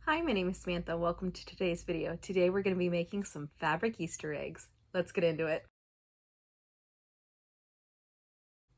Hi, my name is Samantha. Welcome to today's video. Today we're going to be making some fabric Easter eggs. Let's get into it.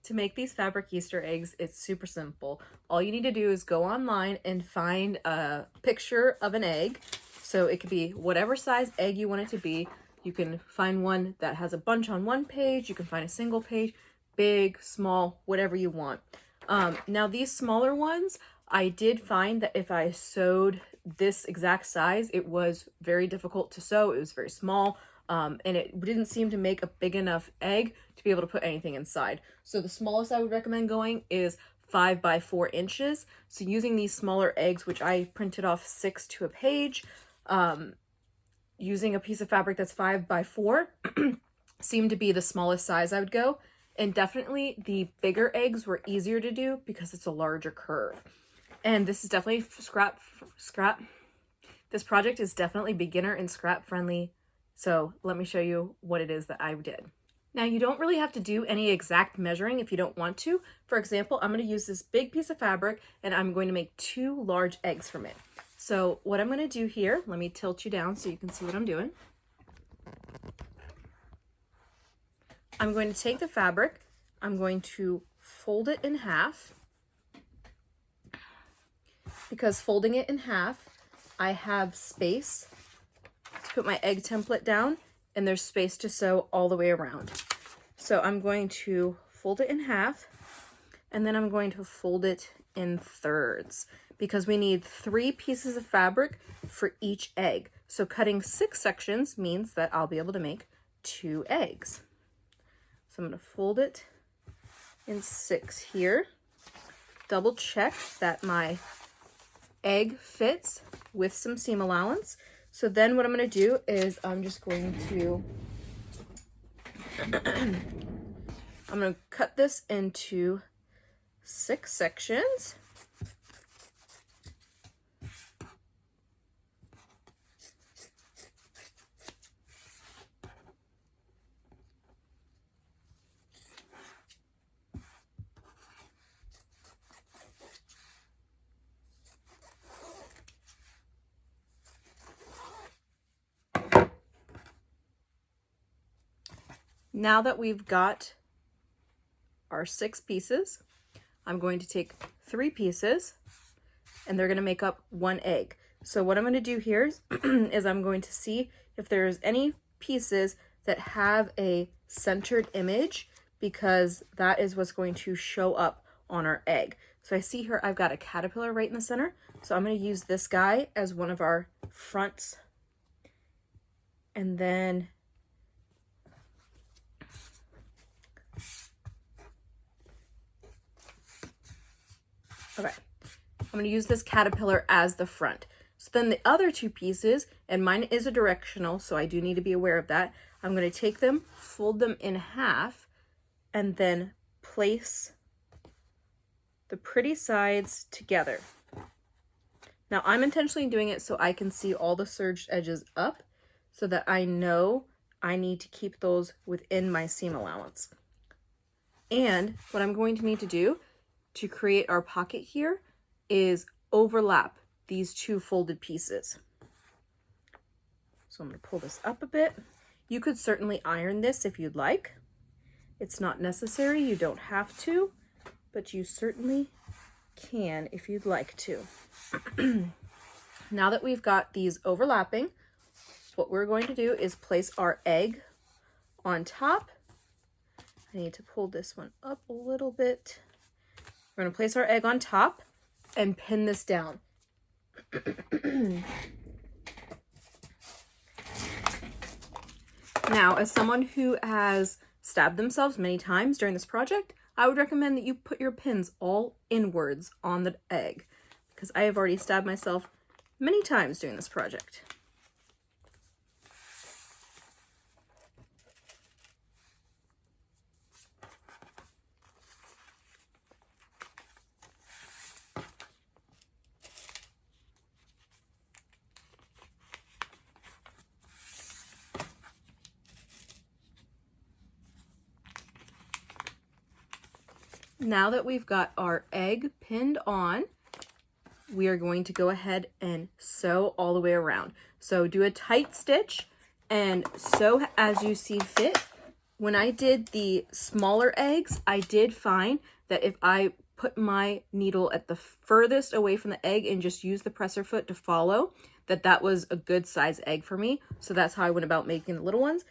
To make these fabric Easter eggs, it's super simple. All you need to do is go online and find a picture of an egg. So it could be whatever size egg you want it to be. You can find one that has a bunch on one page. You can find a single page, big, small, whatever you want. Now these smaller ones, I did find that if I sewed this exact size, it was very difficult to sew. It was very small, and it didn't seem to make a big enough egg to be able to put anything inside. So the smallest I would recommend going is 5 by 4 inches. So using these smaller eggs, which I printed off 6 to a page, using a piece of fabric that's 5 by 4 seemed to be the smallest size I would go. And definitely the bigger eggs were easier to do because it's a larger curve. And this is definitely scrap. This project is definitely beginner and scrap friendly. So let me show you what it is that I did. Now you don't really have to do any exact measuring if you don't want to. For example, I'm going to use this big piece of fabric and I'm going to make 2 large eggs from it. So what I'm going to do here, let me tilt you down so you can see what I'm doing. I'm going to take the fabric, I'm going to fold it in half, because folding it in half, I have space to put my egg template down and there's space to sew all the way around. So I'm going to fold it in half and then I'm going to fold it in thirds because we need 3 pieces of fabric for each egg. So cutting 6 sections means that I'll be able to make 2 eggs. So I'm going to fold it in 6 here. Double check that my egg fits with some seam allowance. So then what I'm going to do is I'm just going to I'm going to cut this into 6 sections. Now that we've got our 6 pieces, I'm going to take 3 pieces and they're going to make up 1 egg. So what I'm going to do here is I'm going to see if there's any pieces that have a centered image, because that is what's going to show up on our egg. So I see here I've got a caterpillar right in the center. So I'm going to use this guy as one of our fronts. And then okay, I'm going to use this caterpillar as the front. So then the other 2 pieces, and mine is a directional, so I do need to be aware of that. I'm going to take them, fold them in half, and then place the pretty sides together. Now I'm intentionally doing it so I can see all the serged edges up so that I know I need to keep those within my seam allowance. And what I'm going to need to do to create our pocket here is overlap these 2 folded pieces. So I'm going to pull this up a bit. You could certainly iron this if you'd like. It's not necessary, you don't have to, but you certainly can if you'd like to. Now that we've got these overlapping, what we're going to do is place our egg on top. I need to pull this one up a little bit. We're going to place our egg on top and pin this down. Now, as someone who has stabbed themselves many times during this project, I would recommend that you put your pins all inwards on the egg, because I have already stabbed myself many times doing this project. Now that we've got our egg pinned on, we are going to go ahead and sew all the way around. So do a tight stitch and sew as you see fit. When I did the smaller eggs, I did find that if I put my needle at the furthest away from the egg and just use the presser foot to follow, that was a good size egg for me. So that's how I went about making the little ones.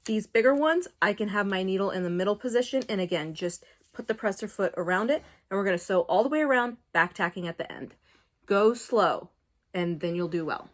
These bigger ones, I can have my needle in the middle position, and again, just put the presser foot around it, and we're going to sew all the way around, back tacking at the end. Go slow, and then you'll do well.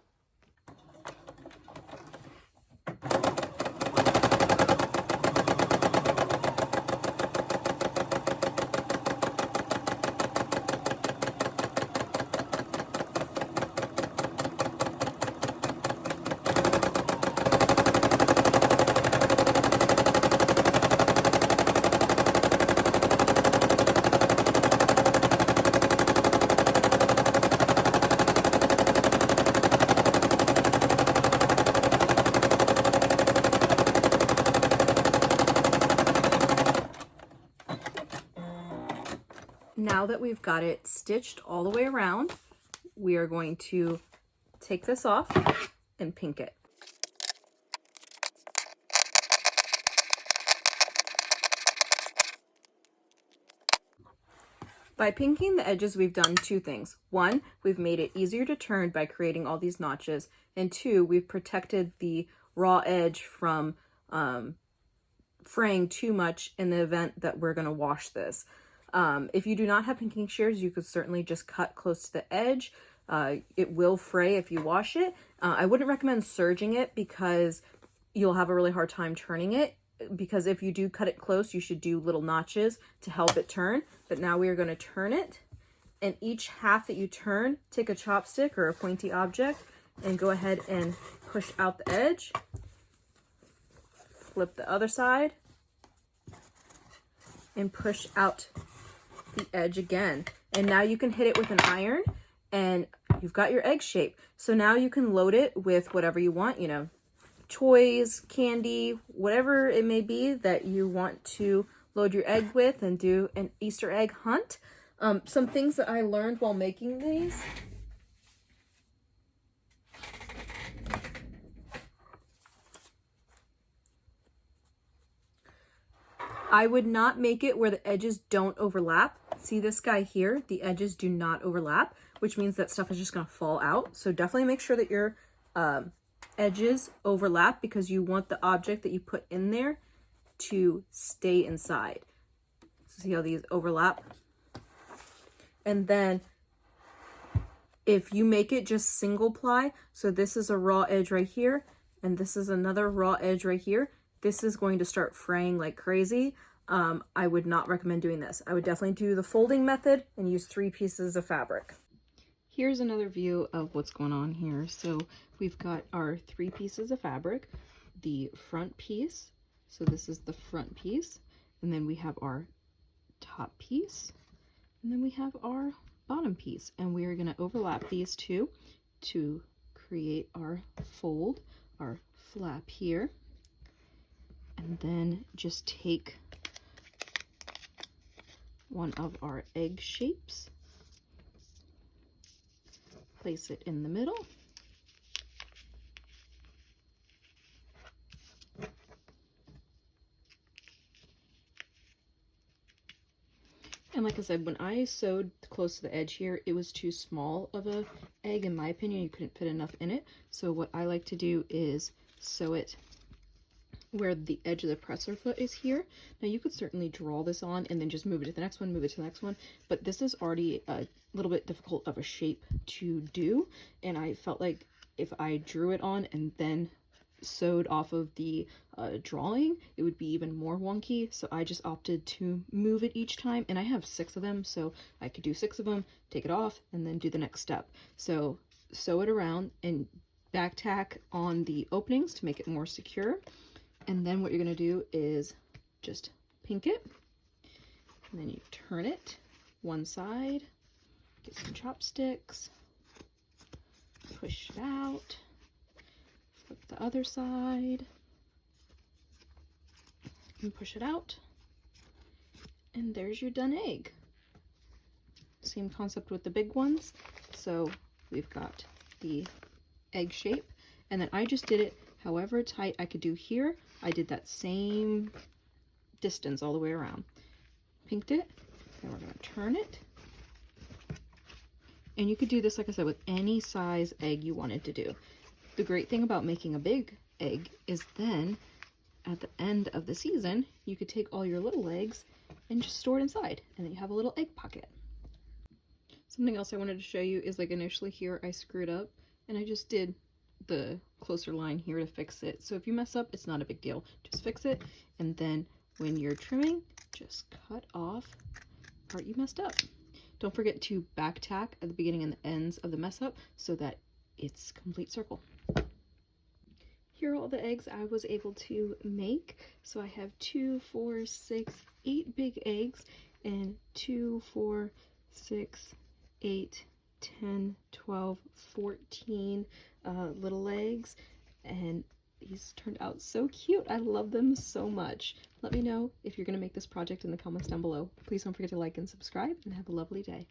Now that we've got it stitched all the way around, we are going to take this off and pink it. By pinking the edges, we've done two things. One, we've made it easier to turn by creating all these notches. And two, we've protected the raw edge from fraying too much in the event that we're going to wash this. If you do not have pinking shears, you could certainly just cut close to the edge. It will fray if you wash it. I wouldn't recommend serging it because you'll have a really hard time turning it, because if you do cut it close, you should do little notches to help it turn. But now we are going to turn it, and each half that you turn, take a chopstick or a pointy object and go ahead and push out the edge. Flip the other side and push out the edge again. And now you can hit it with an iron and you've got your egg shape. So now you can load it with whatever you want, you know, toys, candy, whatever it may be that you want to load your egg with and do an Easter egg hunt. Some things that I learned while making these. I would not make it where the edges don't overlap. See this guy here? The edges do not overlap, which means that stuff is just going to fall out. So definitely make sure that your edges overlap, because you want the object that you put in there to stay inside. So see how these overlap? And then if you make it just single ply, so this is a raw edge right here, and this is another raw edge right here, this is going to start fraying like crazy. I would not recommend doing this. I would definitely do the folding method and use 3 pieces of fabric. Here's another view of what's going on here. So we've got our 3 pieces of fabric, the front piece. So this is the front piece. And then we have our top piece. And then we have our bottom piece. And we are going to overlap these two to create our fold, our flap here. And then just take one of our egg shapes, place it in the middle, and like I said, when I sewed close to the edge here, it was too small of a egg in my opinion. You couldn't fit enough in it. So what I like to do is sew it where the edge of the presser foot is here. Now you could certainly draw this on and then just move it to the next one, move it to the next one, but this is already a little bit difficult of a shape to do, and I felt like if I drew it on and then sewed off of the drawing, it would be even more wonky. So I just opted to move it each time, and I have 6 of them, so I could do 6 of them, take it off, and then do the next step. So sew it around and back tack on the openings to make it more secure. And then what you're going to do is just pink it, and then you turn it one side, get some chopsticks, push it out, flip the other side, and push it out, and there's your done egg. Same concept with the big ones. So So we've got the egg shape, and then I just did it however tight I could do here. I did that same distance all the way around. Pinked it, and we're going to turn it. And you could do this, like I said, with any size egg you wanted to do. The great thing about making a big egg is then at the end of the season, you could take all your little eggs and just store it inside, and then you have a little egg pocket. Something else I wanted to show you is, like, initially here I screwed up and I just did the closer line here to fix it. So if you mess up, it's not a big deal. Just fix it, and then when you're trimming, just cut off the part you messed up. Don't forget to back tack at the beginning and the ends of the mess up so that it's complete circle. Here are all the eggs I was able to make. So I have 2, 4, 6, 8 big eggs, and 2, 4, 6, 8, 10, 12, 14 little eggs, and these turned out so cute. I love them so much. Let me know if you're going to make this project in the comments down below. Please don't forget to like and subscribe, and have a lovely day.